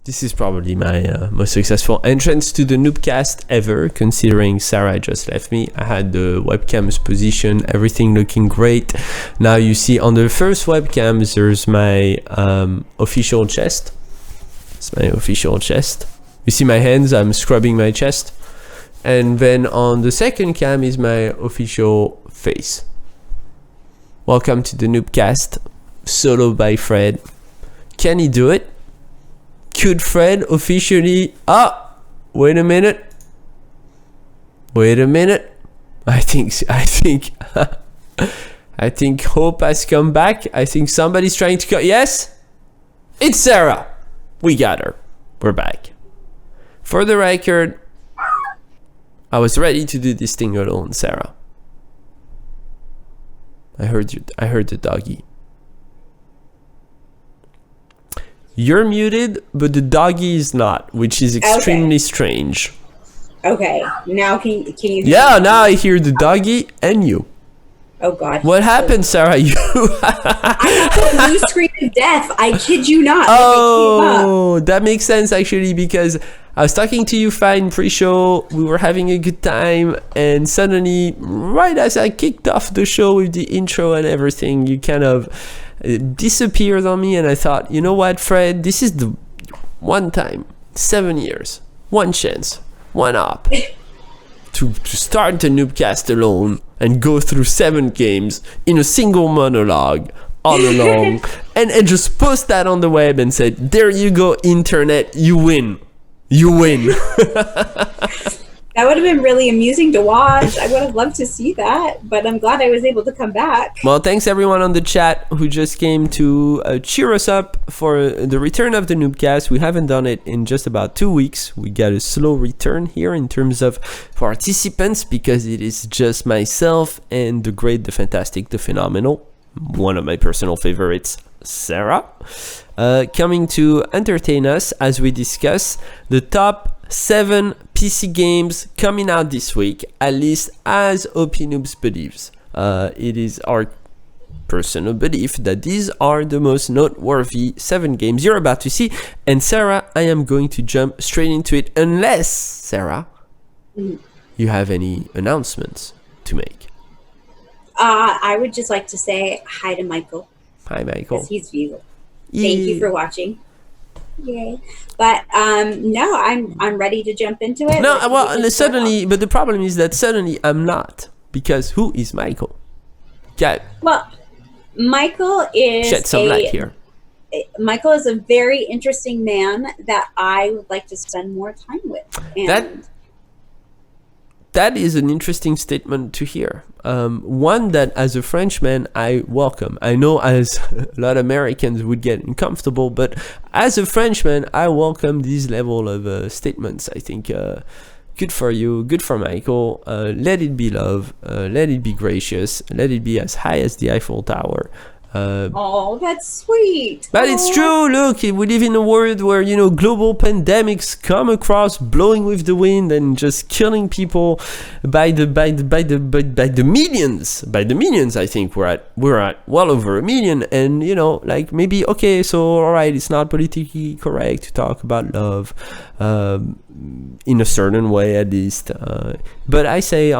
This is probably my most successful entrance to the Noobcast ever, considering Sarah just left me. I had the webcam's position, everything looking great. Now you see on the first webcam, there's my official chest. It's my official chest. You see my hands, I'm scrubbing my chest. And then on the second cam is my official face. Welcome to the Noobcast, solo by Fred. Can he do it? Could Fred officially... wait a minute. I think hope has come back. I think somebody's trying to cut. Yes, it's Sarah. We got her. We're back. For the record, I was ready to do this thing alone, Sarah. I heard you. I heard the doggy. You're muted, but the doggy is not, which is extremely strange. Okay, now can you? Yeah, now I hear the doggy and you. Oh God! What happened, Sarah? You? I got a blue screen of death. I kid you not. Oh, that makes sense actually, because I was talking to you fine pre-show. We were having a good time, and suddenly, right as I kicked off the show with the intro and everything, you kind of disappeared on me, and I thought, you know what, Fred, this is the one time, 7 years, one chance, one up to start the Noobcast alone and go through 7 games in a single monologue all along and just post that on the web and said, there you go, internet, you win. That would have been really amusing to watch. I would have loved to see that, but I'm glad I was able to come back. Well, thanks everyone on the chat who just came to cheer us up for the return of the Noobcast. We haven't done it in just about 2 weeks. We got a slow return here in terms of participants because it is just myself and the great, the fantastic, the phenomenal, one of my personal favorites, Sarah, coming to entertain us as we discuss the top 7 PC games coming out this week, at least as OP Noobs believes. It is our personal belief that these are the most noteworthy 7 games you're about to see. And Sarah, I am going to jump straight into it, unless, Sarah, you have any announcements to make. I would just like to say hi to Michael. Hi, Michael. Because he's viewer. Thank you for watching. Yay. But no, I'm ready to jump into it. No, well, suddenly, but the problem is that suddenly I'm not, because who is Michael? Well, Michael is shed some light here. Michael is a very interesting man that I would like to spend more time with. And that is an interesting statement to hear. One that, as a Frenchman, I welcome. I know as a lot of Americans would get uncomfortable, but as a Frenchman, I welcome this level of statements. I think good for you, good for Michael. Let it be love. Let it be gracious. Let it be as high as the Eiffel Tower. Oh, that's sweet. But it's true. Look, we live in a world where, you know, global pandemics come across, blowing with the wind and just killing people by the millions. By the millions, I think we're at well over 1 million. And, you know, like maybe, okay, so all right, it's not politically correct to talk about love in a certain way, at least. But I say,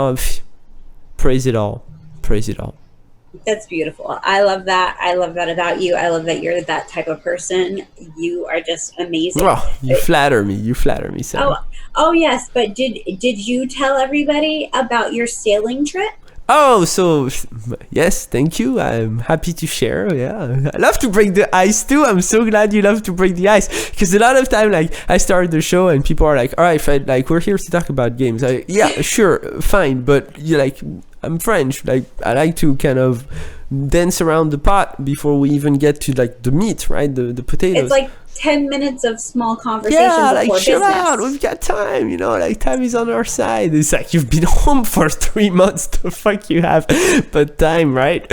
praise it all. Praise it all. That's beautiful. I love that. I love that about you. I love that you're that type of person. You are just amazing. Well, you flatter me, Sarah. Oh yes, but did you tell everybody about your sailing trip? Oh, so yes, thank you. I'm happy to share. Yeah, I love to break the ice too. I'm so glad you love to break the ice, because a lot of time, like, I start the show and people are like, "All right, Fred, like, we're here to talk about games." Yeah, sure, fine, but you like, I'm French. Like, I like to kind of dance around the pot before we even get to like the meat, right? The potatoes. It's like 10 minutes of small conversation before like chill business. out, we've got time, you know, like time is on our side. It's like you've been home for 3 months, the fuck you have but time, right?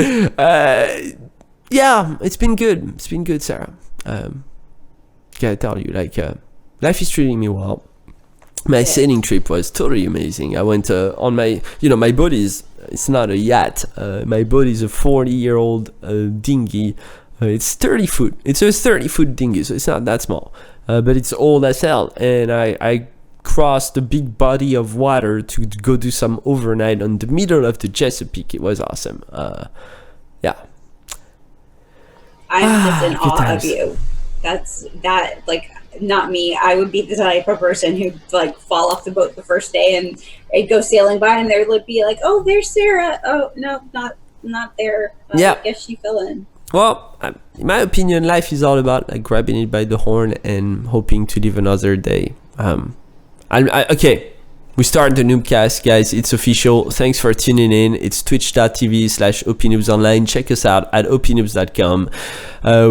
Yeah, it's been good, Sarah. Gotta tell you, like, life is treating me well. My sailing trip was totally amazing. I went on my, my boat it's not a yacht. My boat is a 40-year-old dinghy. It's 30 foot. It's a 30-foot dinghy, so it's not that small. but it's old as hell, and I crossed a big body of water to go do some overnight on the middle of the Chesapeake. It was awesome. Yeah. I'm just in Good awe times. of you. That like not me. I would be the type of person who'd like fall off the boat the first day and I'd go sailing by and there would be like, oh, there's Sarah. Oh no, not there. Yeah. I guess she fell in. Well, in my opinion, life is all about like grabbing it by the horn and hoping to live another day. Okay, we start the Noobcast, guys. It's official. Thanks for tuning in. It's twitch.tv/opnoobsonline. Check us out at opnoobs.com.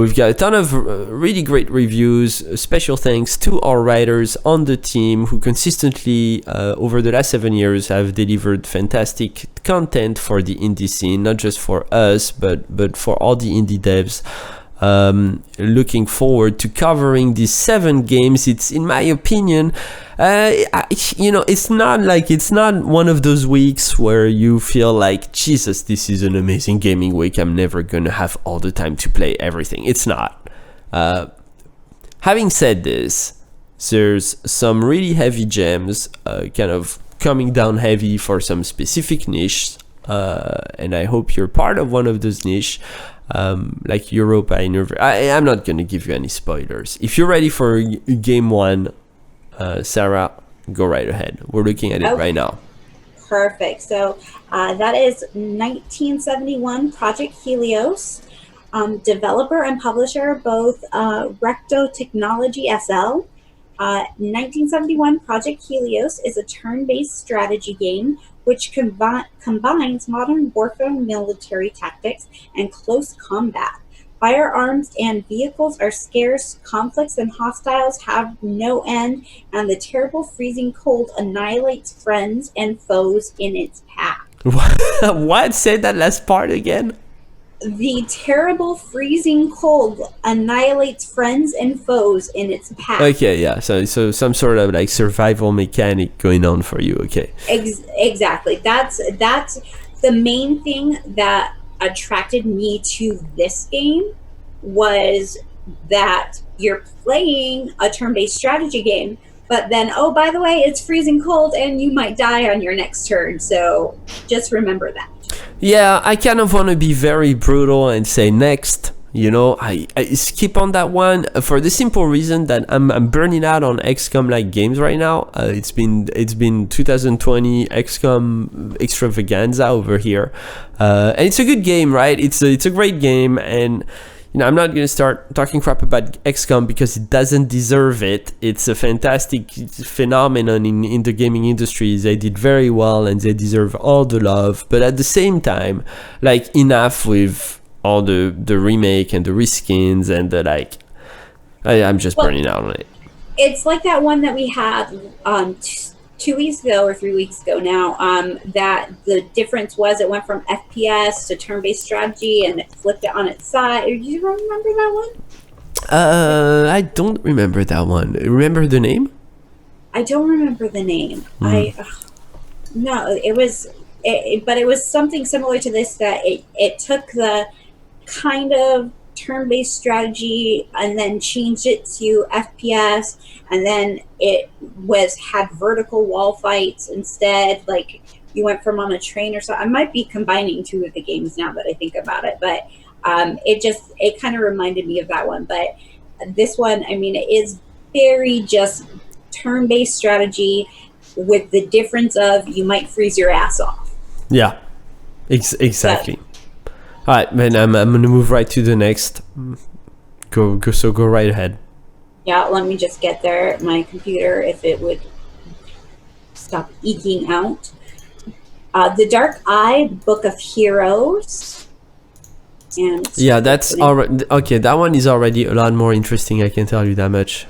We've got a ton of really great reviews. Special thanks to our writers on the team who consistently, over the last 7 years, have delivered fantastic content for the indie scene, not just for us, but for all the indie devs. Looking forward to covering these 7 games. It's, in my opinion, it's not one of those weeks where you feel like, Jesus, this is an amazing gaming week, I'm never gonna have all the time to play everything. It's not. Having said this, there's some really heavy gems, kind of coming down heavy for some specific niche, and I hope you're part of one of those niche. Like Europa. I'm not gonna give you any spoilers. If you're ready for game 1, Sarah, go right ahead. We're looking at it right now. Perfect. So that is 1971 Project Helios. Developer and publisher both Recto Technology SL. 1971 Project Helios is a turn-based strategy game which combines modern warfare military tactics and close combat. Firearms and vehicles are scarce, conflicts and hostiles have no end, and the terrible freezing cold annihilates friends and foes in its path. What? Say that last part again? The terrible freezing cold annihilates friends and foes in its path. Okay, yeah. So some sort of like survival mechanic going on for you. Okay. Exactly. That's the main thing that attracted me to this game, was that you're playing a turn-based strategy game, but then, oh, by the way, it's freezing cold and you might die on your next turn. So just remember that. Yeah, I kind of want to be very brutal and say next. I skip on that one for the simple reason that I'm burning out on XCOM like games right now. It's been 2020 XCOM extravaganza over here, and it's a good game, right? It's a great game, and I'm not gonna start talking crap about XCOM because it doesn't deserve it. It's a fantastic phenomenon in the gaming industry. They did very well and they deserve all the love. But at the same time, like, enough with all the remake and the reskins and the like. I'm just burning out on it. It's like that one that we had 2 weeks ago or 3 weeks ago now, that the difference was it went from FPS to turn-based strategy and it flipped it on its side. Do you remember that one? I don't remember that one. Remember the name? I don't remember the name. No, it was something similar to this, that it took the kind of turn-based strategy and then changed it to FPS, and then it had vertical wall fights instead. Like, you went from on a train or so. I might be combining 2 of the games now that I think about it, but it kind of reminded me of that one. But this one, I mean, it is very just turn-based strategy with the difference of you might freeze your ass off. Yeah, exactly. All right, man, I'm going to move right to the next. Go right ahead. Yeah, let me just get there. My computer, if it would stop eking out. The Dark Eye, Book of Heroes. And yeah, that's already okay. That one is already a lot more interesting, I can tell you that much.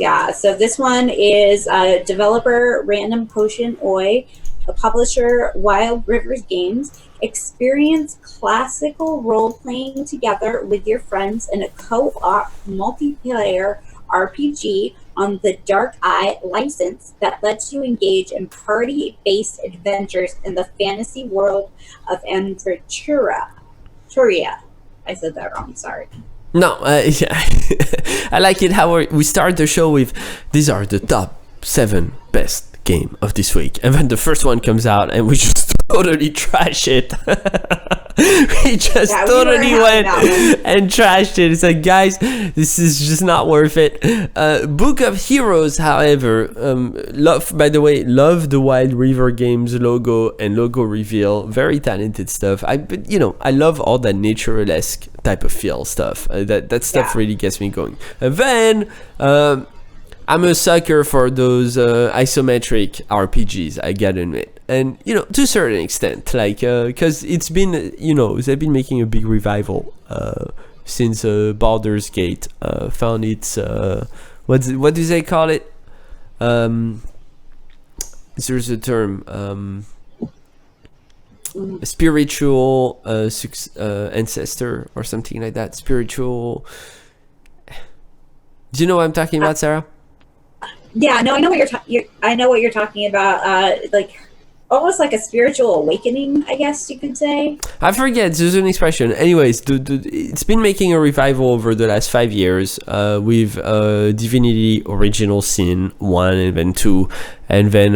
Yeah, so this one is a developer, Random Potion Oi, a publisher, Wild Rivers Games. Experience classical role-playing together with your friends in a co-op multiplayer RPG on the Dark Eye license that lets you engage in party-based adventures in the fantasy world of Turia. I said that wrong, sorry. No, yeah. I like it how we start the show with these are the top 7 best game of this week, and then the first one comes out and we just totally trash it. We just totally went and trashed it. It's like, guys, this is just not worth it. Book of Heroes, however, love the Wild River Games logo and logo reveal. Very talented stuff. I love all that naturalesque type of feel stuff. That stuff really gets me going. And then I'm a sucker for those isometric RPGs, I gotta admit. And, to a certain extent, like, because it's been, they've been making a big revival since Baldur's Gate found its, what do they call it? There's a term, spiritual ancestor or something like that. Spiritual. Do you know what I'm talking about, Sarah? Yeah, no, I know what I know what you're talking about. Like almost like a spiritual awakening, I guess you could say. I forget, there's an expression. Anyways, it's been making a revival over the last 5 years with Divinity Original Sin 1 and then 2, and then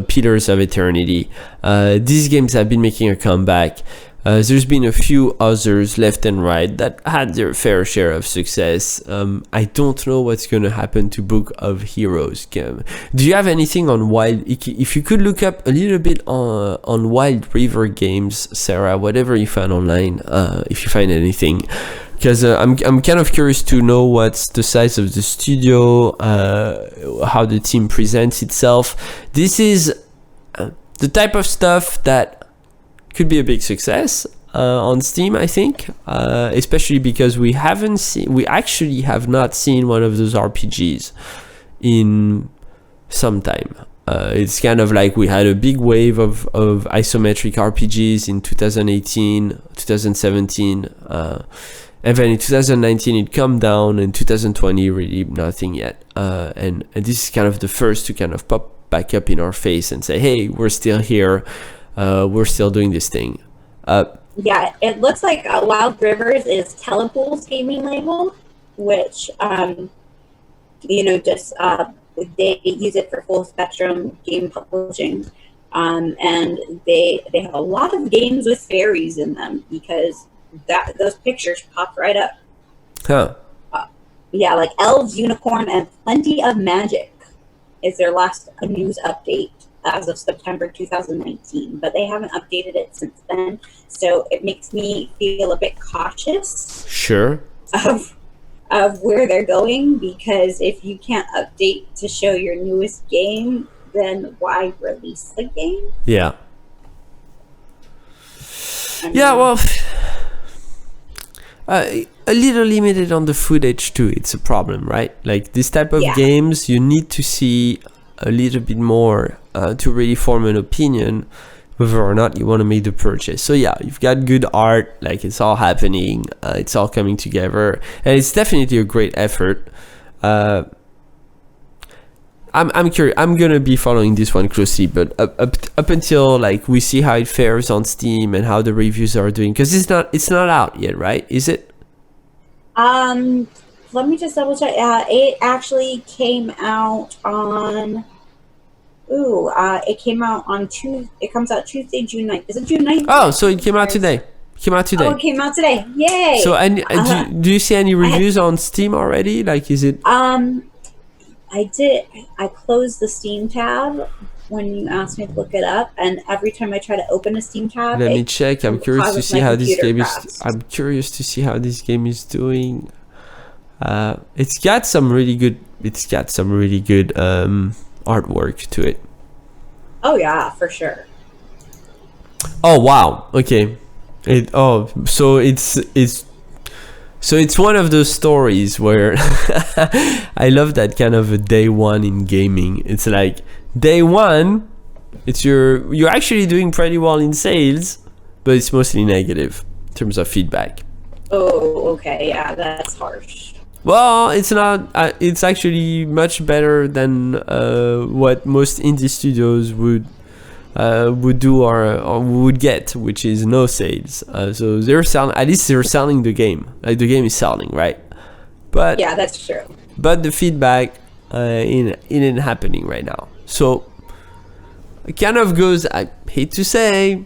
Pillars of Eternity. These games have been making a comeback. There's been a few others left and right that had their fair share of success. I don't know what's going to happen to Book of Heroes. Do you have anything on Wild? If you could look up a little bit on Wild River Games, Sarah, whatever you find online, if you find anything. Because I'm kind of curious to know what's the size of the studio, how the team presents itself. This is the type of stuff that could be a big success on Steam, I think, especially because we actually have not seen one of those RPGs in some time. It's kind of like we had a big wave of isometric RPGs in 2018, 2017, and then in 2019 it come down, and 2020 really nothing yet. And this is kind of the first to kind of pop back up in our face and say, hey, we're still here. We're still doing this thing. Yeah, it looks like Wild Rivers is Telepool's gaming label, which, they use it for full spectrum game publishing. And they have a lot of games with fairies in them because those pictures pop right up. Huh. Yeah, like elves, unicorn, and plenty of magic is their last news update as of September 2019, but they haven't updated it since then, so it makes me feel a bit cautious. Sure. Of where they're going, because if you can't update to show your newest game, then why release the game? Yeah. Well, a little limited on the footage too. It's a problem, right? Like this type of games, you need to see a little bit more to really form an opinion whether or not you want to make the purchase. So yeah, you've got good art, like it's all happening, it's all coming together, and it's definitely a great effort. I'm curious. I'm gonna be following this one closely, but up until like we see how it fares on Steam and how the reviews are doing, because it's not out yet, right? Is it? Let me just double check. It actually came out on. It came out on Tuesday. It comes out Tuesday, June 9th. Is it June 9th? Oh, so it came out today. Oh, it came out today. Yay! So, do you see any reviews on Steam already? Like, is it? I did. I closed the Steam tab when you asked me to look it up, and every time I try to open a Steam tab, let me check. I'm curious to see how this game is. I'm curious to see how this game is doing. It's got some really good. Artwork to it. Oh yeah, for sure. Oh wow. Okay. So it's one of those stories where I love that kind of a day one in gaming. It's like day one, you're actually doing pretty well in sales, but it's mostly negative in terms of feedback. Oh, okay. Yeah, that's harsh. Well, it's not. It's actually much better than what most indie studios would would do or would get, which is no sales. So they're selling. At least they're selling the game. Like the game is selling, right? But yeah, that's true. But the feedback it ain't happening right now. So it kind of goes. I hate to say,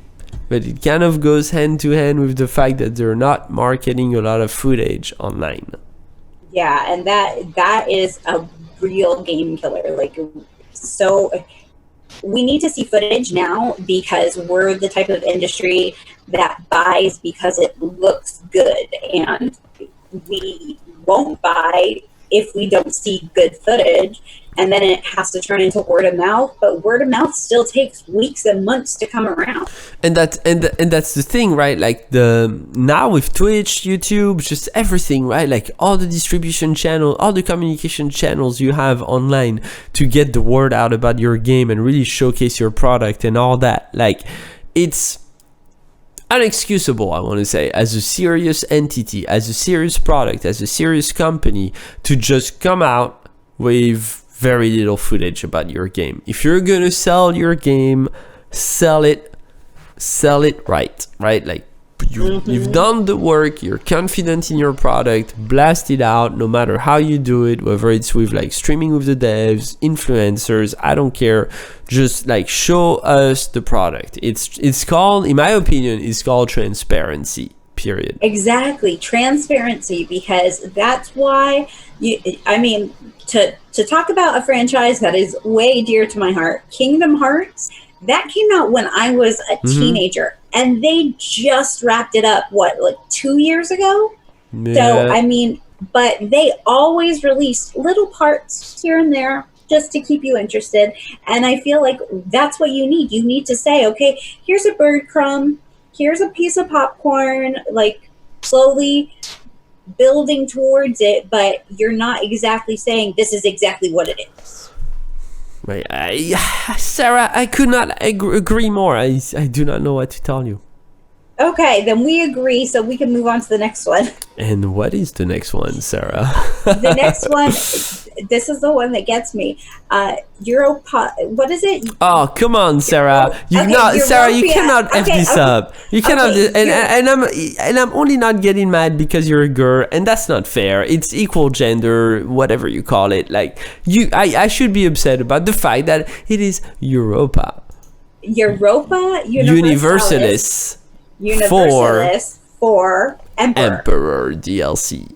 but it kind of goes hand to hand with the fact that they're not marketing a lot of footage online. Yeah, and that is a real game killer. Like, so we need to see footage now because we're the type of industry that buys because it looks good, and we won't buy if we don't see good footage, and then it has to turn into word of mouth. But word of mouth still takes weeks and months to come around. And that's the thing, right? Like now with Twitch, YouTube, just everything, right? Like all the distribution channel, all the communication channels you have online to get the word out about your game and really showcase your product and all that. Like it's unexcusable, I want to say, as a serious entity, as a serious product, as a serious company, to just come out with very little footage about your game. If you're gonna sell your game, sell it right? Like you've done the work, you're confident in your product, blast it out, no matter how you do it, whether it's with like streaming with the devs, influencers, I don't care. Just like show us the product. It's called, in my opinion, it's called transparency, period. Exactly, transparency, because that's why to talk about a franchise that is way dear to my heart, Kingdom Hearts, that came out when I was a teenager, and they just wrapped it up, like 2 years ago? Yeah. So, but they always release little parts here and there just to keep you interested. And I feel like that's what you need. You need to say, okay, here's a bird crumb, here's a piece of popcorn, like slowly building towards it, but you're not exactly saying this is exactly what it is. Right, Sarah, I could not agree more. I do not know what to tell you. Okay, then we agree, so we can move on to the next one. And what is the next one, Sarah? The next one, this is the one that gets me. What is it? Oh, come on, Sarah. Sarah, you cannot F this up. You cannot, and I'm only not getting mad because you're a girl, and that's not fair. It's equal gender, whatever you call it. Like I should be upset about the fact that it is Europa Universalis. For Emperor DLC,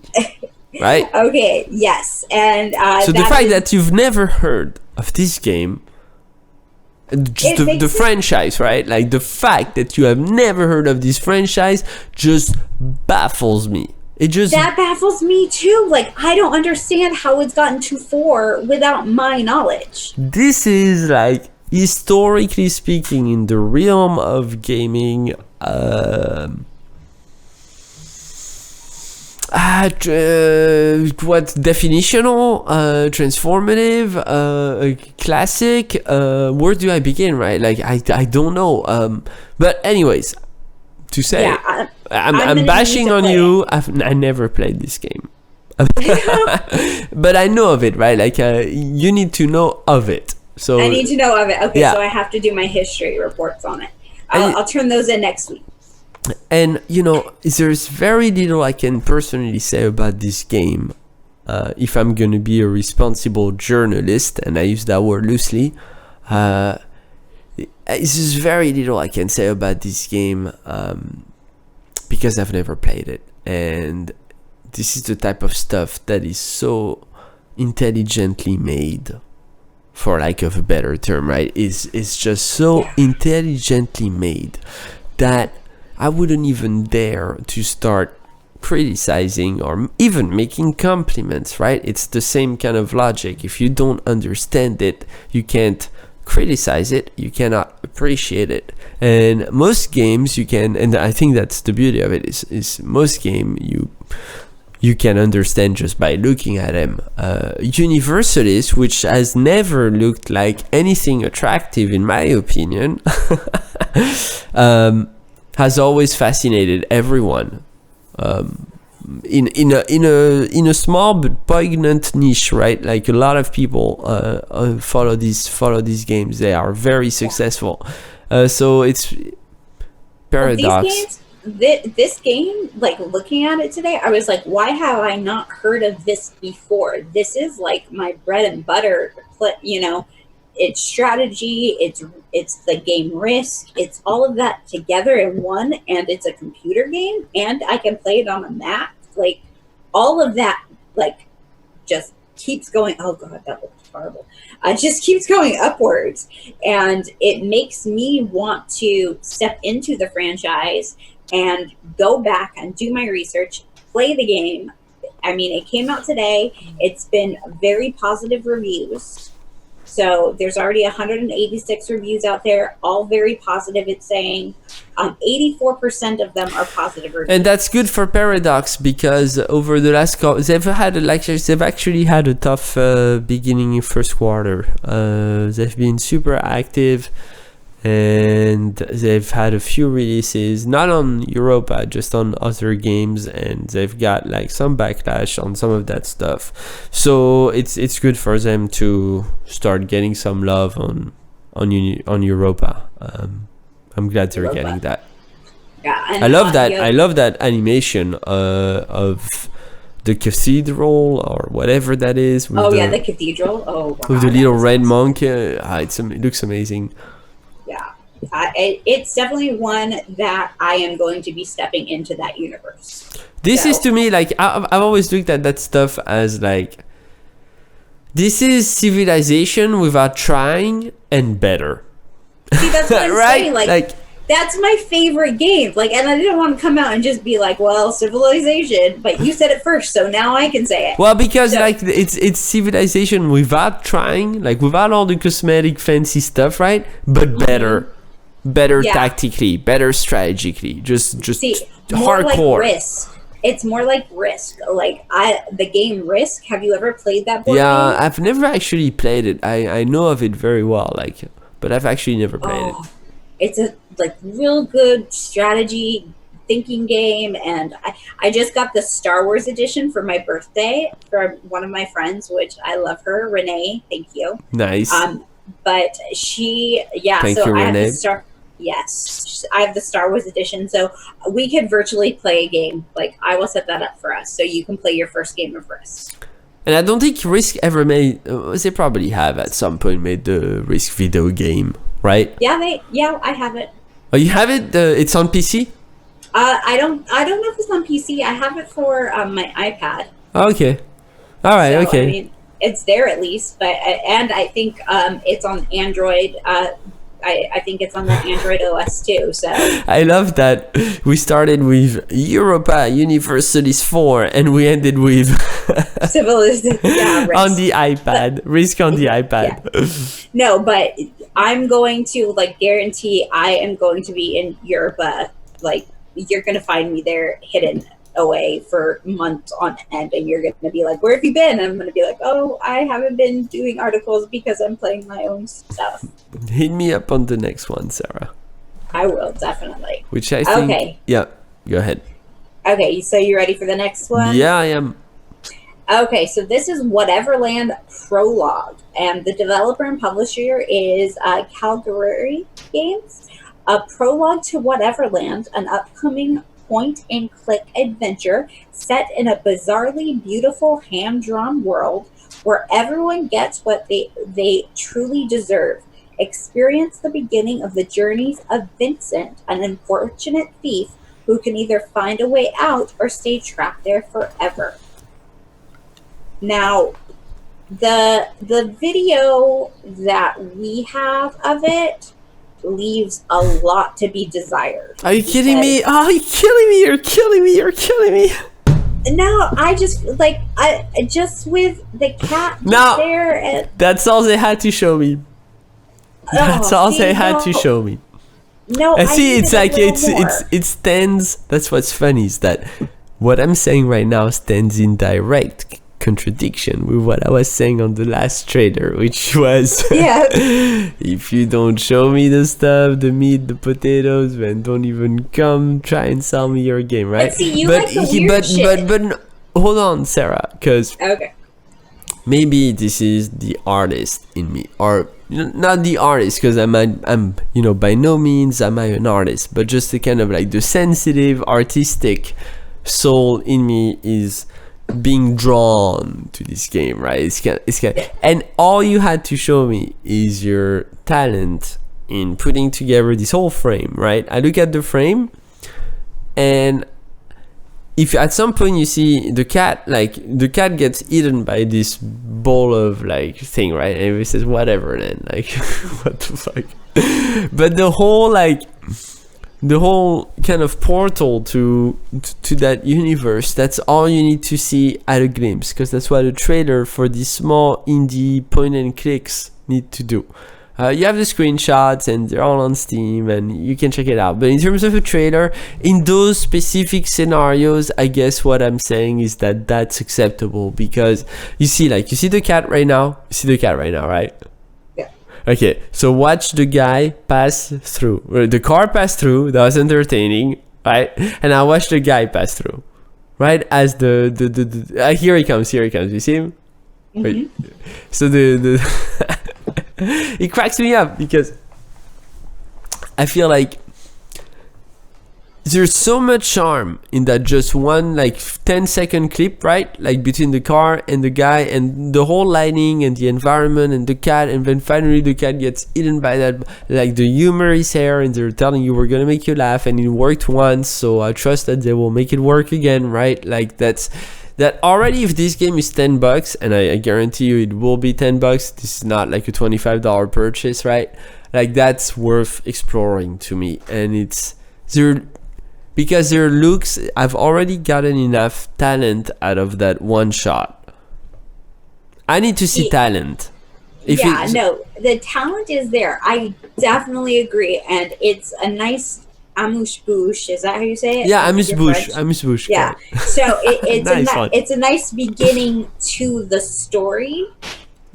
right? Okay, yes, and so the fact that you've never heard of this game, just the franchise, right? Like the fact that you have never heard of this franchise just baffles me. That baffles me too. Like, I don't understand how it's gotten to 4 without my knowledge. This is like, historically speaking, in the realm of gaming, definitional, transformative, classic, where do I begin, right? Like I don't know, but anyways, to say, yeah, I'm bashing on you. I never played this game. But I know of it, right? Like you need to know of it. So I need to know of it. Okay, yeah. So I have to do my history reports on it. I'll turn those in next week. And there's very little I can personally say about this game. If I'm gonna be a responsible journalist, and I use that word loosely, there's very little I can say about this game because I've never played it, and this is the type of stuff that is so intelligently made, for lack of a better term, right? It's just so intelligently made that I wouldn't even dare to start criticizing or even making compliments, right? It's the same kind of logic. If you don't understand it, you can't criticize it, you cannot appreciate it. And most games you can, and I think that's the beauty of it, is most game you can understand just by looking at them. Universalis, which has never looked like anything attractive in my opinion, has always fascinated everyone. In a small but poignant niche, right? Like a lot of people follow these games. They are very successful, So it's Paradox. This game, like looking at it today, I was like, why have I not heard of this before? This is like my bread and butter. You know, it's strategy, it's the game Risk, it's all of that together in one, and it's a computer game, and I can play it on a Mac. Like all of that, like just keeps going. Oh god, that looked horrible. It just keeps going upwards, and it makes me want to step into the franchise and go back and do my research, play the game. I mean, it came out today. It's been very positive reviews. So there's already 186 reviews out there, all very positive. It's saying 84% of them are positive reviews. And that's good for Paradox because over the last they've actually had a tough beginning in first quarter. They've been super active, and they've had a few releases, not on Europa, just on other games, and they've got like some backlash on some of that stuff. So it's good for them to start getting some love on Europa. I'm glad they're getting that. Yeah, and I love that. I love that animation of the cathedral or whatever that is. The cathedral. Oh, wow, with the little red monk. It looks amazing. Yeah, it's definitely one that I am going to be stepping into that universe. This is to me like I've always looked at that stuff as like this is Civilization without trying and better. See, that's what I'm right? saying. Like that's my favorite game. Like, and I didn't want to come out and just be like, "Well, Civilization," but you said it first, so now I can say it. Well, because like it's Civilization without trying, like without all the cosmetic fancy stuff, right? But better tactically, better strategically, just See, hardcore. More like Risk. It's more like Risk. Like the game Risk. Have you ever played that board game? I've never actually played it. I know of it very well, like, but I've actually never played it. It's a like real good strategy thinking game, and I just got the Star Wars edition for my birthday from one of my friends, which I love her, Renee. Thank you. Nice. But she, Thank so you, I Renee. have Yes, I have the Star Wars edition, so we could virtually play a game. Like, I will set that up for us, so you can play your first game of Risk. And I don't think Risk ever made. They probably have at some point made the Risk video game, right? Yeah, I have it. Oh, you have it? It's on PC? I don't know if it's on PC. I have it for my iPad. Okay. All right. So, okay. I mean, it's there at least, but and I think it's on Android. I think it's on the Android OS too. So I love that we started with Europa Universalis 4 and we ended with Civilization. Yeah, Risk. on the iPad. Risk on the iPad. Yeah. No, but I'm going to like guarantee I am going to be in Europa. Like, you're going to find me there hidden away for months on end, and you're going to be like, where have you been? And I'm going to be like, oh, I haven't been doing articles because I'm playing my own stuff. Hit me up on the next one, Sarah. I will, definitely. Which I think... Okay. Yeah, go ahead. Okay, so you ready for the next one? Yeah, I am. Okay, so this is Whateverland Prologue, and the developer and publisher is Calgary Games. A prologue to Whateverland, an upcoming point-and-click adventure set in a bizarrely beautiful hand-drawn world where everyone gets what they truly deserve. Experience the beginning of the journeys of Vincent, an unfortunate thief who can either find a way out or stay trapped there forever. Now, the video that we have of it leaves a lot to be desired. Are you kidding me? Oh, you're killing me! You're killing me! You're killing me! No, I just like just with the cat there. And, that's all they had to show me. That's all they had to show me. No, I see. It's like it stands. That's what's funny is that what I'm saying right now stands in direct contradiction with what I was saying on the last trailer, which was if you don't show me the stuff, the meat, the potatoes, then don't even come try and sell me your game, right? But see, you like the weird shit. But hold on, Sarah, because maybe this is the artist in me, or not the artist, because I'm by no means am I an artist, but just the kind of like the sensitive artistic soul in me is being drawn to this game, right? And all you had to show me is your talent in putting together this whole frame, right? I look at the frame, and if at some point you see the cat gets eaten by this ball of like thing, right? And it says whatever, then like what the fuck. But the whole kind of portal to that universe, that's all you need to see at a glimpse, because that's what a trailer for these small indie point and clicks need to do. You have the screenshots and they're all on Steam and you can check it out. But in terms of a trailer, in those specific scenarios, I guess what I'm saying is that that's acceptable, because you see the cat right now. You see the cat right now, right? Yeah. Okay, so watch the guy pass through. The car pass through. That was entertaining, right? And I watch the guy pass through, right? As here he comes. You see him? Mm-hmm. Wait. So it cracks me up, because I feel like there's so much charm in that just one like 10-second clip, right? Like between the car and the guy and the whole lighting and the environment and the cat, and then finally the cat gets eaten by that. Like the humor is here, and they're telling you we're gonna make you laugh, and it worked once, so I trust that they will make it work again, right? Like that already. If this game is $10, and I guarantee you it will be $10, this is not like a $25 purchase, right? Like that's worth exploring to me. And it's there because their looks, I've already gotten enough talent out of that one shot. I need to see talent. The talent is there. I definitely agree, and it's a nice amuse-bouche. Is that how you say it? Yeah, amuse-bouche. Yeah. So it's nice it's a nice beginning to the story,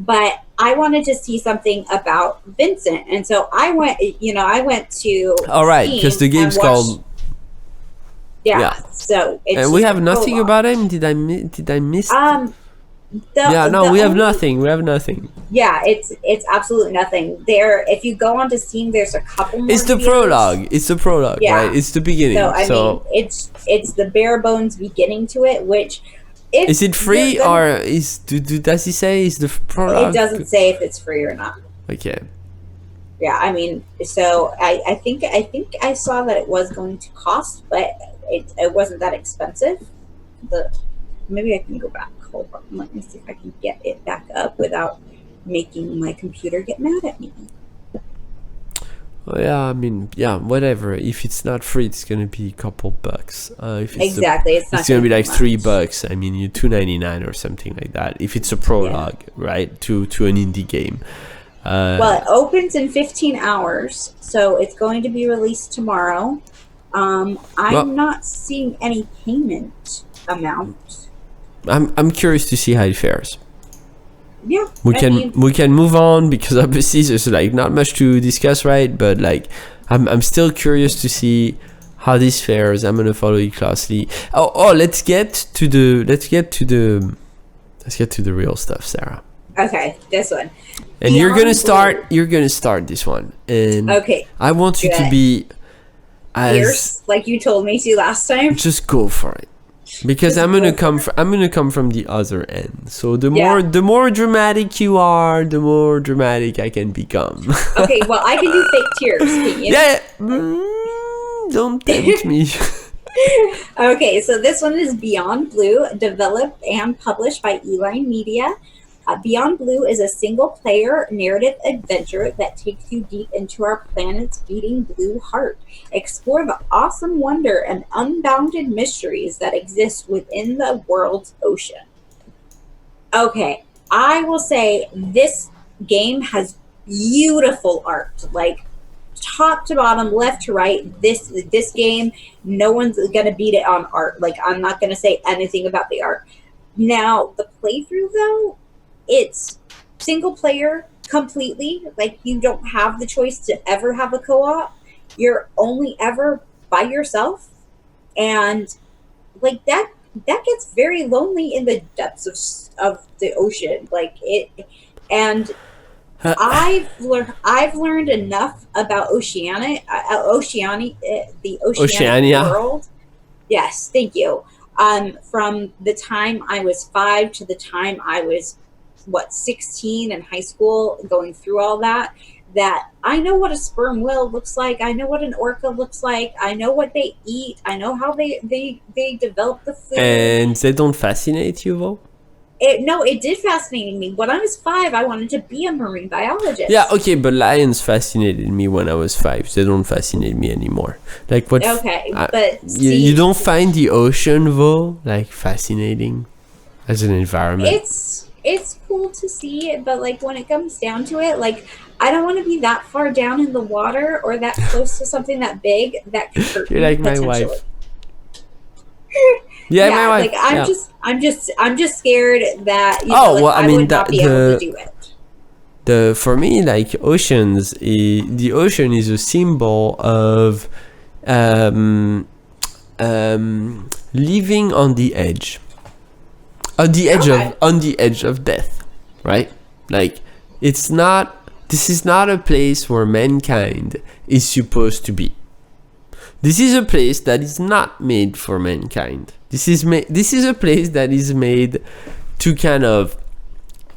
but I wanted to see something about Vincent, and so I went to. All right, because the game's called. Yeah. So it's and we have nothing about him. Did I miss? We have nothing. Yeah, it's absolutely nothing. There, if you go onto Steam, there's a couple more. It's the prologue. Right? It's the beginning. So I mean, it's the bare bones beginning to it. Which, is it free or does he say is the prologue? It doesn't say if it's free or not. Okay. Yeah, I mean, so I think I saw that it was going to cost, but it wasn't that expensive. Maybe I can go back. Hold on, let me see if I can get it back up without making my computer get mad at me. Well, yeah, I mean, yeah, whatever. If it's not free, it's gonna be a couple bucks. If it's it's gonna be like $3. I mean, you $2.99 or something like that. If it's a prologue, right, to an indie game. Well, it opens in 15 hours, so it's going to be released tomorrow. I'm not seeing any payment amount. I'm curious to see how it fares. Yeah, we can move on, because obviously there's like not much to discuss, right? But like I'm still curious to see how this fares. I'm gonna follow it closely. Let's get to the real stuff, Sarah. Okay, this one. And you're gonna start this one. And okay, I want you to be fierce, like you told me to last time. Just go for it. Because I'm gonna come from the other end. So the more dramatic you are, the more dramatic I can become. Okay, well I can do fake tears. Can you? Yeah. Don't tempt me. Okay, so this one is Beyond Blue, developed and published by Eline Media. Beyond Blue is a single-player narrative adventure that takes you deep into our planet's beating blue heart. Explore the awesome wonder and unbounded mysteries that exist within the world's ocean. Okay, I will say this game has beautiful art, like top to bottom, left to right. This game, no one's gonna beat it on art. Like, I'm not gonna say anything about the art. Now, the playthrough though, it's single player completely. Like, you don't have the choice to ever have a co-op. You're only ever by yourself, and like that gets very lonely in the depths of the ocean, like it. And I've learned enough about the oceanic Oceania. world. Yes, thank you. From the time I was 5 to the time I was 16 in high school, going through all that. That I know what a sperm whale looks like. I know what an orca looks like. I know what they eat. I know how they develop the food. And they don't fascinate you though? It did fascinate me. When I was 5, I wanted to be a marine biologist. Yeah, okay, but lions fascinated me when I was 5. They don't fascinate me anymore. Like what? Okay, but you don't find the ocean though like fascinating as an environment? It's cool to see it, but like when it comes down to it, like I don't want to be that far down in the water or that close to something that big that could hurt You're me like my potentially. wife. Yeah, my wife. Like I'm just scared that I mean, would not be able to do it. For me, like the ocean is a symbol of living on the edge. On the edge of death, right? Like this is not a place where mankind is supposed to be. This is a place that is not made for mankind. This is a place that is made to kind of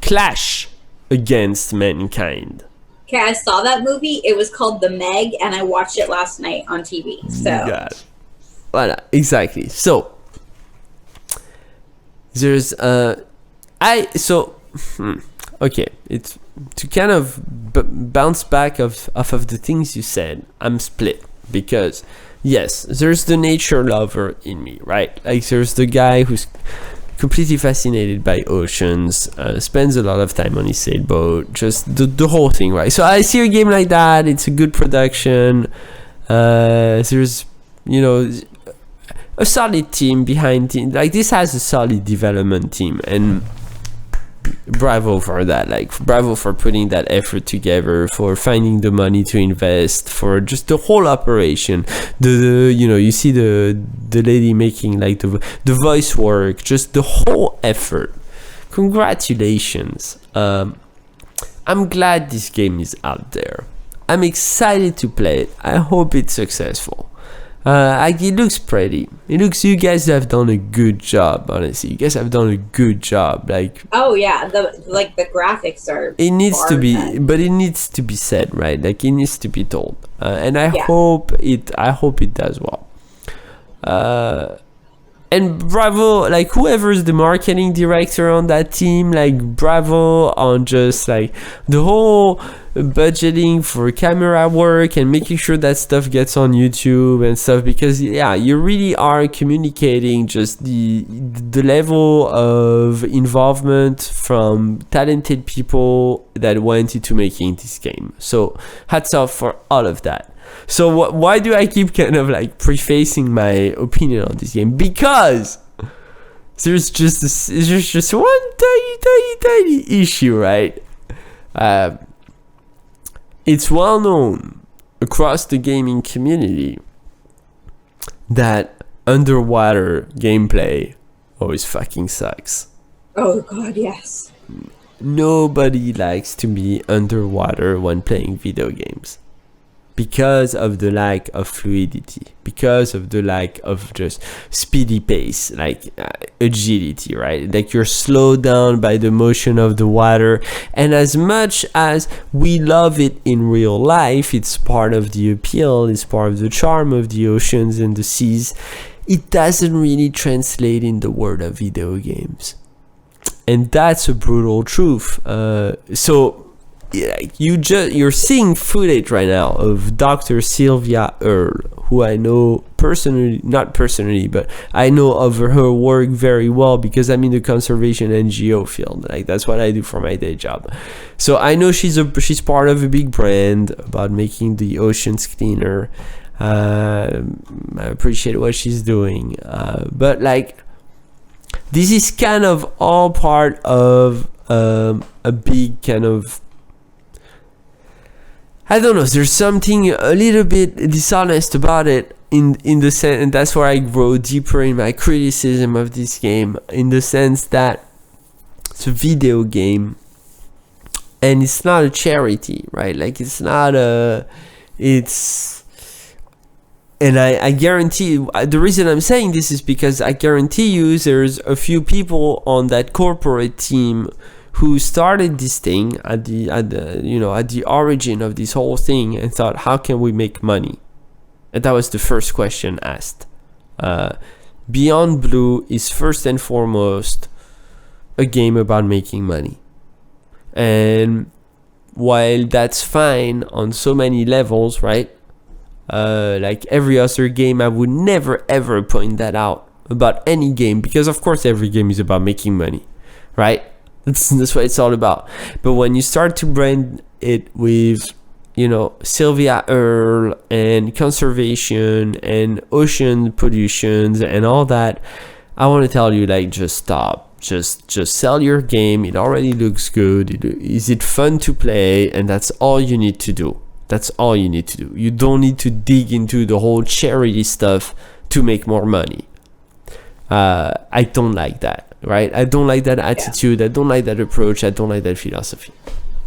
clash against mankind. Okay, I saw that movie. It was called The Meg, and I watched it last night on TV. So, voilà, exactly. So there's okay. It's to kind of bounce back off of the things you said. I'm split because yes, there's the nature lover in me, right? Like there's the guy who's completely fascinated by oceans, spends a lot of time on his sailboat, just the whole thing, right? So I see a game like that. It's a good production. There's a solid team behind it. Like this has a solid development team, and bravo for that. Like bravo for putting that effort together, for finding the money to invest, for just the whole operation. You see the lady making like the voice work, just the whole effort. Congratulations. I'm glad this game is out there. I'm excited to play it. I hope it's successful. It looks pretty. You guys have done a good job, honestly. You guys have done a good job. Like, oh yeah, the graphics are. It needs to be, but it needs to be said, right? Like it needs to be told, and I hope it does well. And bravo, like whoever is the marketing director on that team, like bravo on just like the whole budgeting for camera work and making sure that stuff gets on YouTube and stuff, because you really are communicating just the level of involvement from talented people that went into making this game. So hats off for all of that. So why do I keep kind of like prefacing my opinion on this game? Because there's just one tiny issue, right? It's well known across the gaming community that underwater gameplay always fucking sucks. Oh god, yes. Nobody likes to be underwater when playing video games, because of the lack of fluidity, because of the lack of just speedy pace, like agility, right? Like you're slowed down by the motion of the water. And as much as we love it in real life, it's part of the appeal, it's part of the charm of the oceans and the seas, it doesn't really translate in the world of video games. And that's a brutal truth. You're seeing footage right now of Dr. Sylvia Earle, who I know not personally, but I know of her work very well because I'm in the conservation NGO field. Like that's what I do for my day job. So I know she's part of a big brand about making the oceans cleaner. I appreciate what she's doing, but like this is kind of all part of a big kind of, I don't know, there's something a little bit dishonest about it in the sense, and that's where I grow deeper in my criticism of this game, in the sense that it's a video game, and it's not a charity, right? Like it's not a, it's, and I guarantee the reason I'm saying this is because I guarantee you there's a few people on that corporate team who started this thing at the origin of this whole thing and thought, how can we make money? And that was the first question asked. Beyond Blue is first and foremost a game about making money. And while that's fine on so many levels, right? Like every other game, I would never ever point that out about any game, because of course every game is about making money, right? That's what it's all about. But when you start to brand it with, Sylvia Earle and conservation and ocean pollutions and all that, I want to tell you, like, just stop. Just sell your game. It already looks good. Is it fun to play? And that's all you need to do. That's all you need to do. You don't need to dig into the whole charity stuff to make more money. I don't like that, right? I don't like that attitude. Yeah. I don't like that approach. I don't like that philosophy.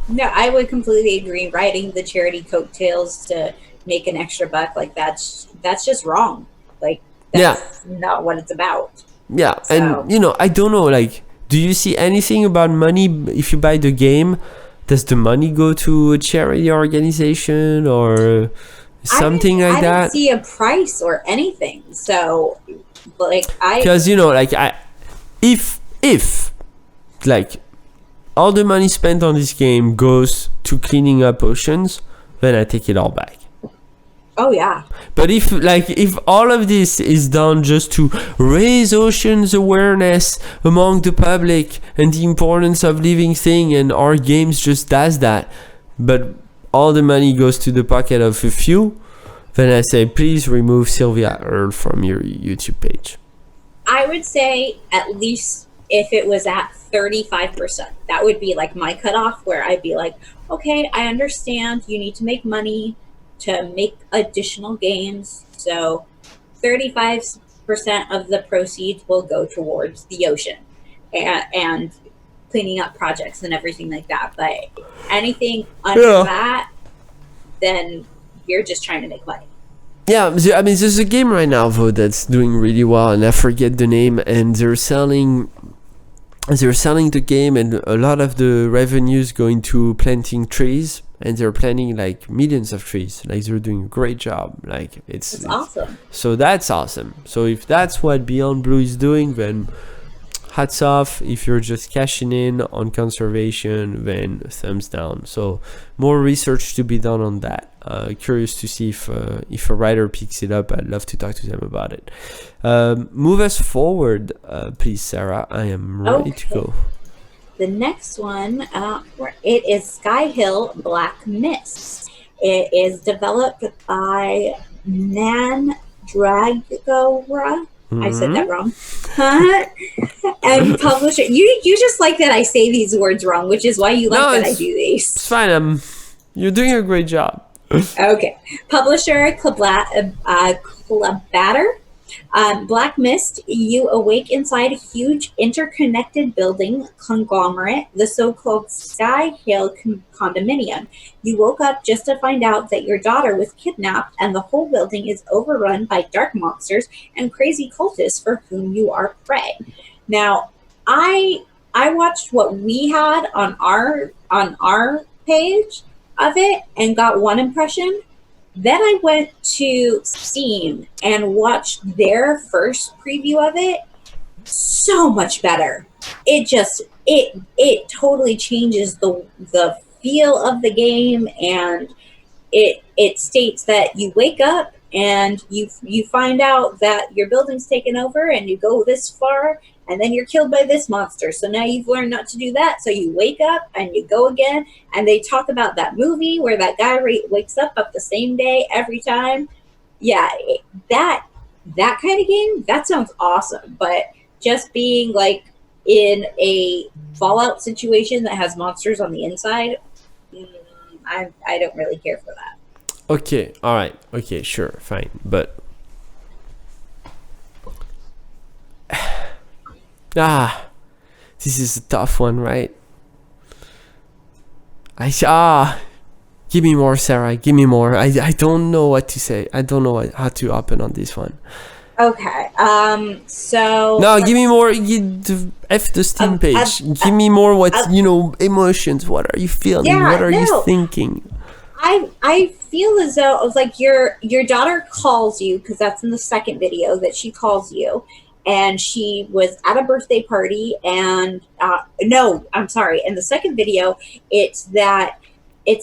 No, I would completely agree. Riding the charity coattails to make an extra buck, like that's just wrong. Like, that's not what it's about. Yeah, so. And I don't know, like, do you see anything about money if you buy the game? Does the money go to a charity organization or something like that? I didn't see a price or anything. So, like, because if like all the money spent on this game goes to cleaning up oceans, then I take it all back. Oh yeah. But if all of this is done just to raise oceans awareness among the public and the importance of living thing, and our games just does that, but all the money goes to the pocket of a few, then I say, please remove Sylvia Earle from your YouTube page. I would say at least if it was at 35%, that would be like my cutoff, where I'd be like, okay, I understand you need to make money to make additional games, so 35% of the proceeds will go towards the ocean and cleaning up projects and everything like that. But anything under that, then you're just trying to make money. Yeah, I mean, there's a game right now though that's doing really well, and I forget the name, and they're selling the game, and a lot of the revenues going to planting trees, and they're planting like millions of trees. Like, they're doing a great job. Like, it's awesome. So that's awesome. So if that's what Beyond Blue is doing, then hats off. If you're just cashing in on conservation, then thumbs down. So more research to be done on that. Curious to see if a writer picks it up. I'd love to talk to them about it. Move us forward, please, Sarah. I am ready to go. The next one, it is Sky Hill Black Mist. It is developed by Mandragora. I said that wrong. And publisher. You just like that I say these words wrong, which is why you like that I do these. It's fine. You're doing a great job. Okay. Publisher Clubatter. Black Mist, you awake inside a huge interconnected building conglomerate, the so-called Sky Hill condominium. You woke up just to find out that your daughter was kidnapped and the whole building is overrun by dark monsters and crazy cultists for whom you are prey. Now, I watched what we had on our page of it and got one impression. Then I went to Steam and watched their first preview of it. So much better. It totally changes the feel of the game, and it states that you wake up and you find out that your building's taken over and you go this far and then you're killed by this monster. So now you've learned not to do that. So you wake up and you go again. And they talk about that movie where that guy wakes up the same day every time. Yeah, that kind of game, that sounds awesome. But just being like in a Fallout situation that has monsters on the inside, I don't really care for that. Okay, all right. Okay, sure, fine. But This is a tough one, right? Give me more, Sarah. Give me more. I don't know what to say. I don't know how to open on this one. Okay. So. No, give me more. F the Steam page. Give me more. Emotions. What are you feeling? Yeah, what are you thinking? I feel as though it was like your daughter calls you, because that's in the second video that she calls you, and she was at a birthday party, and no, I'm sorry. In the second video, it's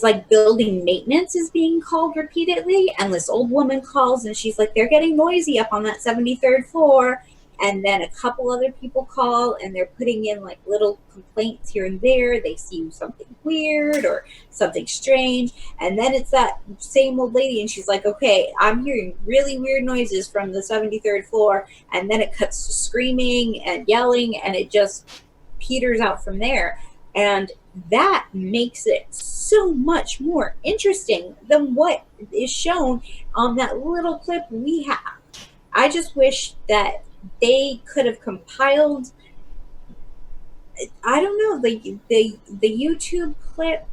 like building maintenance is being called repeatedly, and this old woman calls and she's like, they're getting noisy up on that 73rd floor. And then a couple other people call and they're putting in like little complaints here and there. They see something weird or something strange. And then it's that same old lady and she's like, okay, I'm hearing really weird noises from the 73rd floor. And then it cuts to screaming and yelling, and it just peters out from there. And that makes it so much more interesting than what is shown on that little clip we have. I just wish that they could have compiled, I don't know, the YouTube clip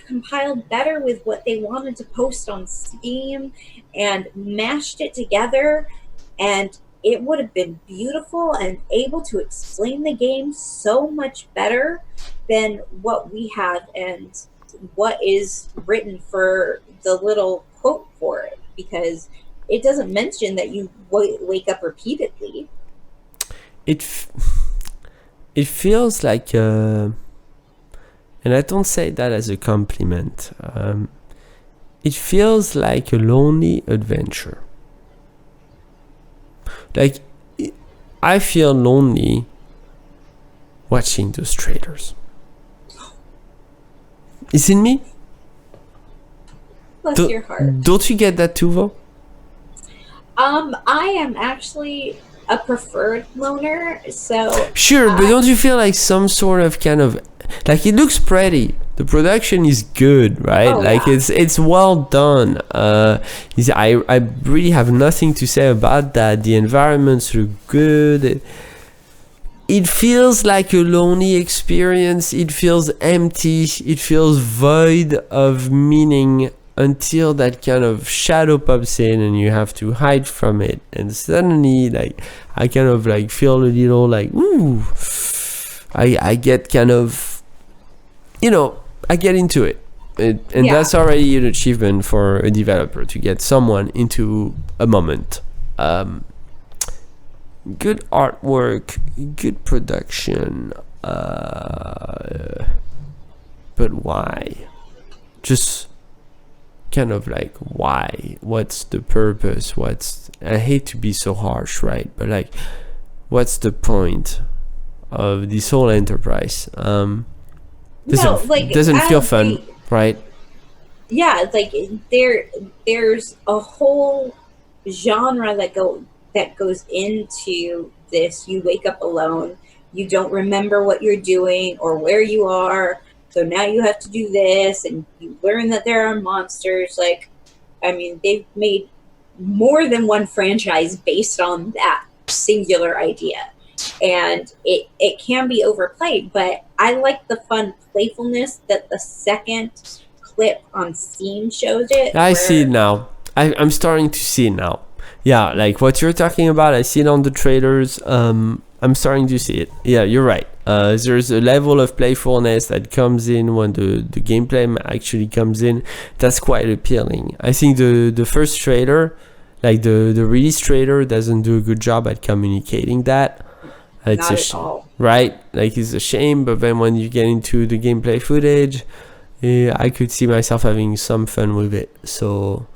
compiled better with what they wanted to post on Steam and mashed it together, and it would have been beautiful and able to explain the game so much better than what we have and what is written for the little quote for it, because it doesn't mention that you wake up repeatedly. It feels like, and I don't say that as a compliment, it feels like a lonely adventure. Like, I feel lonely watching those trailers. Is it me? Bless your heart. Don't you get that too, though? I am actually a preferred loner, so... Sure, but don't you feel like some sort of kind of... Like, it looks pretty. The production is good, right? Oh, like, yeah. it's well done. I really have nothing to say about that. The environments look good. It feels like a lonely experience. It feels empty. It feels void of meaning until that kind of shadow pops in and you have to hide from it. And suddenly, like, I kind of like feel a little like, ooh, I get kind of, I get into it. And that's already an achievement for a developer, to get someone into a moment. Good artwork, good production, but why? Just kind of like, why? What's the purpose? I hate to be so harsh, right? But like, what's the point of this whole enterprise? Doesn't feel fun, right? Yeah, it's like there's a whole genre that goes into this. You wake up alone, you don't remember what you're doing or where you are, so now you have to do this, and you learn that there are monsters. Like, I mean, they've made more than one franchise based on that singular idea, and it can be overplayed, but I like the fun playfulness that the second clip on Steam shows it. I see it now. I'm starting to see it now. Yeah, like what you're talking about, I see it on the trailers. I'm starting to see it. Yeah, you're right. There's a level of playfulness that comes in when the gameplay actually comes in. That's quite appealing. I think the first trailer, like the release trailer, doesn't do a good job at communicating that. It's Not at all. Right? Like, it's a shame, but then when you get into the gameplay footage, I could see myself having some fun with it. So,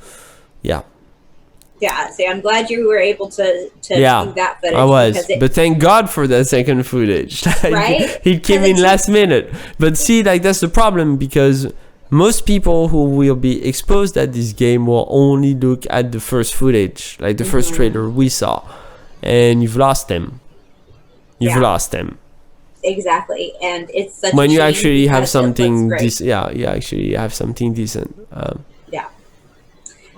yeah. Yeah, see, I'm glad you were able to do that footage. I was, but thank God for that second footage. Right? It came in last minute. But see, like, that's the problem, because most people who will be exposed at this game will only look at the first footage, like the first trailer we saw, and you've lost them. You've lost them. Exactly, and it's such when a you shame actually have because it something looks great. you actually have something decent. Yeah.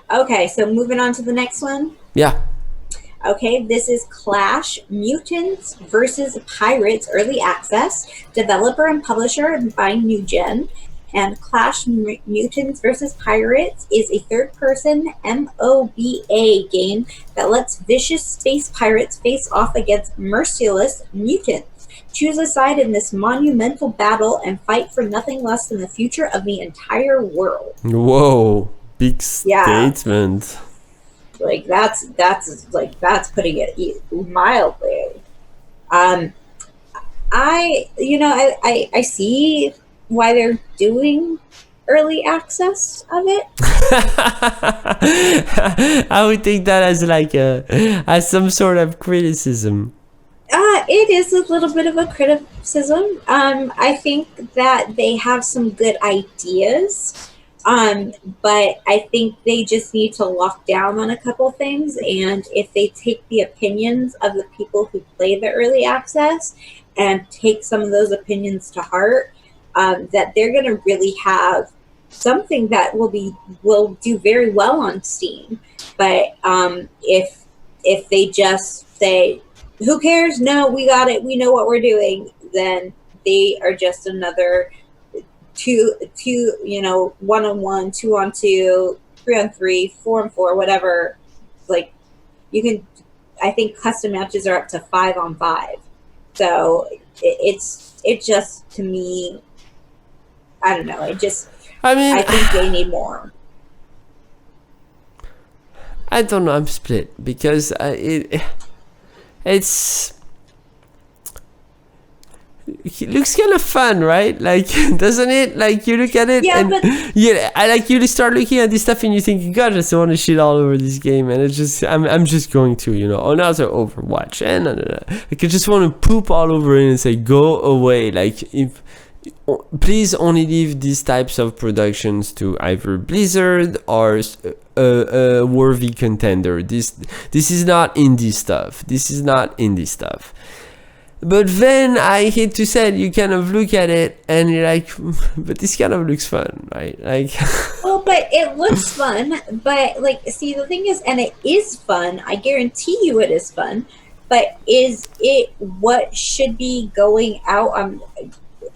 Okay, so moving on to the next one. Yeah. Okay, this is Clash Mutants versus Pirates Early Access, developer and publisher by New Gen. And Clash Mutants versus Pirates is a third person MOBA game that lets vicious space pirates face off against merciless mutants. Choose a side in this monumental battle and fight for nothing less than the future of the entire world. Whoa, big Yeah. statement. Like that's putting it mildly. I see why they're doing early access of it. I would take that as like as some sort of criticism. It is a little bit of a criticism. I think that they have some good ideas. But I think they just need to lock down on a couple things. And if they take the opinions of the people who play the early access and take some of those opinions to heart, that they're going to really have something that will do very well on Steam. But if they just say, who cares? No, we got it. We know what we're doing. Then they are just another two, 1-on-1, 2-on-2, 3-on-3, 4-on-4, whatever. Like you can, I think custom matches are up to 5-on-5. So it just, to me, I don't know. I think they need more. I don't know. I'm split because it looks kind of fun, right? Like, doesn't it? Like, you look at it, Yeah, and but you start looking at this stuff, and you think, God, I just want to shit all over this game, and I'm just going to, another Overwatch, and like, I just want to poop all over it and say, go away. Like, please only leave these types of productions to either Blizzard or a worthy contender. This is not indie stuff. This is not indie stuff. But then I hate to say it, you kind of look at it and you're like, but this kind of looks fun, right? Like, well, but it looks fun. But like, see, the thing is, and it is fun. I guarantee you, it is fun. But is it what should be going out on?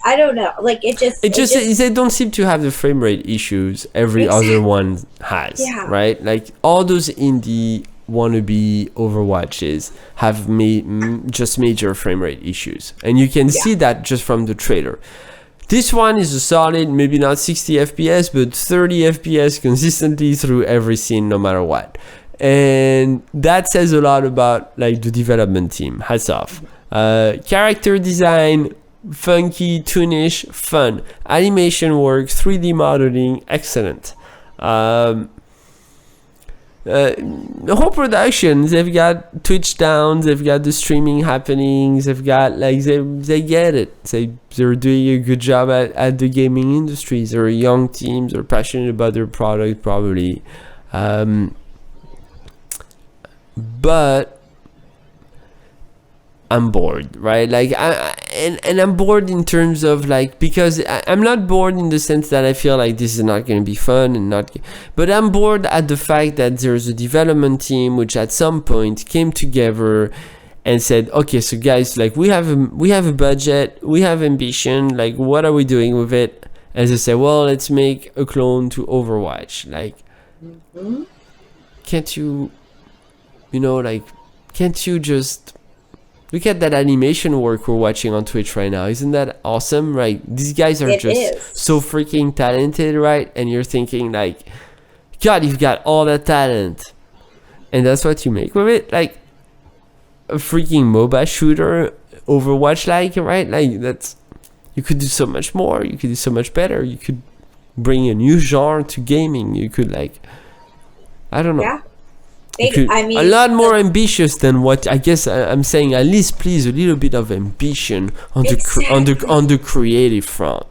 I don't know. Like they don't seem to have the frame rate issues every other one has, right? Like all those indie wannabe Overwatches have just major frame rate issues, and you can see that just from the trailer. This one is a solid, maybe not 60 FPS, but 30 FPS consistently through every scene, no matter what. And that says a lot about like the development team. Hats off. Character design, funky, toonish, fun. Animation work, 3D modeling, excellent. The whole production, they've got Twitch downs, they've got the streaming happenings, they've got like they get it. They're doing a good job at the gaming industry. They're a young team, they're passionate about their product probably. But I'm bored, right? Like I'm bored in terms of like, because I'm not bored in the sense that I feel like this is not going to be fun but I'm bored at the fact that there's a development team which at some point came together and said, okay, so guys, like we have a budget, we have ambition, like what are we doing with it? And they say, well, let's make a clone to Overwatch. Like, can't you just look at that animation work we're watching on Twitch right now? Isn't that awesome, right? These guys are so freaking talented, right? And you're thinking like, God, you've got all that talent, and that's what you make with it, like a freaking MOBA shooter, Overwatch, like, right? Like that's, you could do so much more. You could do so much better. You could bring a new genre to gaming. You could like, I don't know. Yeah. A lot more ambitious than what I guess I'm saying. At least, please, a little bit of ambition on the creative front.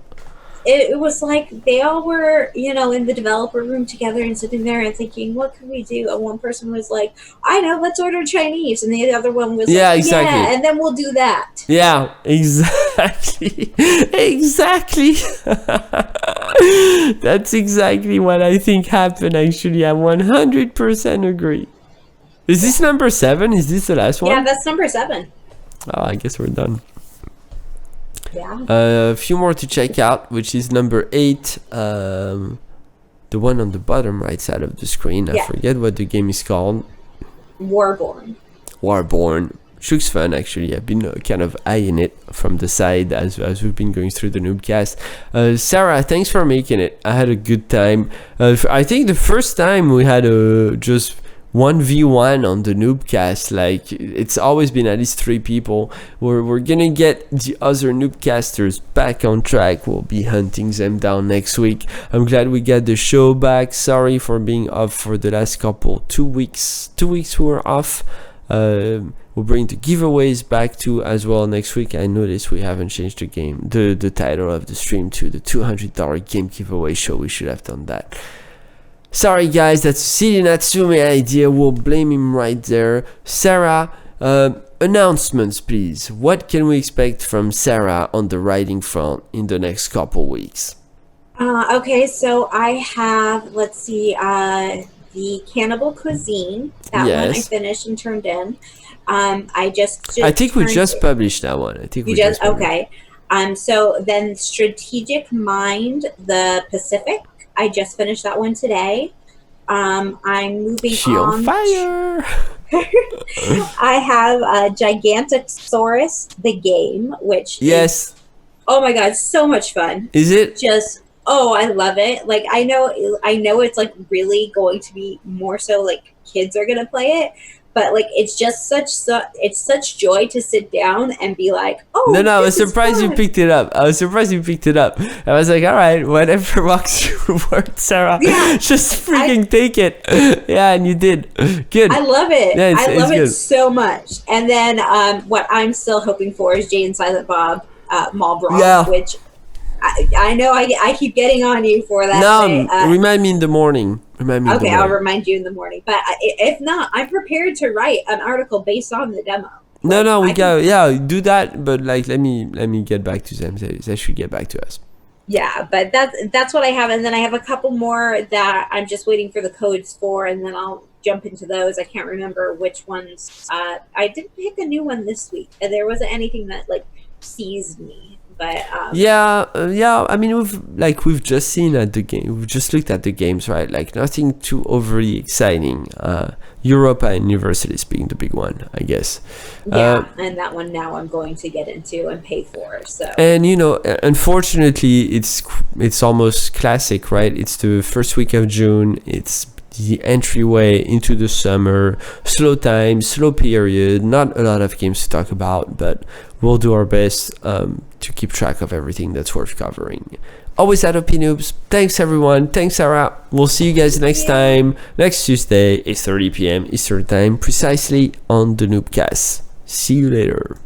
It was like they all were, in the developer room together and sitting there and thinking, what can we do? And one person was like, I know, let's order Chinese. And the other one was exactly. Yeah, and then we'll do that. Yeah, exactly. Exactly. That's exactly what I think happened, actually. I 100% agree. Is this number 7? Is this the last one? Yeah, that's number 7. Oh, I guess we're done. Yeah. A few more to check out, which is number 8. The one on the bottom right side of the screen. I forget what the game is called. Warborn. Looks fun, actually. I've been kind of eyeing it from the side as we've been going through the Noobcast. Sarah, thanks for making it. I had a good time. I think the first time we had just 1v1 on the Noobcast. Like, it's always been at least 3 people. We're gonna get the other Noobcasters back on track. We'll be hunting them down next week. I'm glad we got the show back. Sorry for being off for the last couple 2 weeks. 2 weeks we were off. We'll bring the giveaways back too as well next week. I noticed we haven't changed the title of the stream to the $200 game giveaway show. We should have done that. Sorry guys, that's City Natsume idea. We'll blame him right there. Sarah, announcements please. What can we expect from Sarah on the writing front in the next couple weeks? Okay, so I have, let's see, the Cannibal Cuisine. That one I finished and turned in. I think we just published that one. I think we just okay. So then Strategic Mind, the Pacific. I just finished that one today. I'm moving on fire. I have Gigantosaurus, the game, which is, oh my god, so much fun. Is it? I love it. Like, I know it's like really going to be more so like kids are gonna play it, but like it's just such joy to sit down and be like, oh. No, I was surprised you picked it up. I was like, all right, whatever walks your word, Sarah. Yeah, just freaking take it. Yeah, and you did. Good. I love it. Yeah, I love it so much. And then what I'm still hoping for is Jay and Silent Bob Mall Brawl, which I know I keep getting on you for that. No, remind me in the morning. Okay, I'll remind you in the morning. But if not, I'm prepared to write an article based on the demo. We do that. But like, let me get back to them. They should get back to us. Yeah, but that's what I have, and then I have a couple more that I'm just waiting for the codes for, and then I'll jump into those. I can't remember which ones. I did pick a new one this week, and there wasn't anything that like seized me. But I mean, we've just seen at the game. We've just looked at the games, right? Like nothing too overly exciting. Europa and Universalis being the big one, I guess. Yeah, and that one now I'm going to get into and pay for. So. And unfortunately, it's almost classic, right? It's the first week of June. It's the entryway into the summer. Slow time, slow period. Not a lot of games to talk about, but we'll do our best to keep track of everything that's worth covering. Always at OPN Noobs. Thanks everyone. Thanks Sarah. We'll see you guys next time. Next Tuesday, 8:30 p.m. Eastern Time, precisely on the Noobcast. See you later.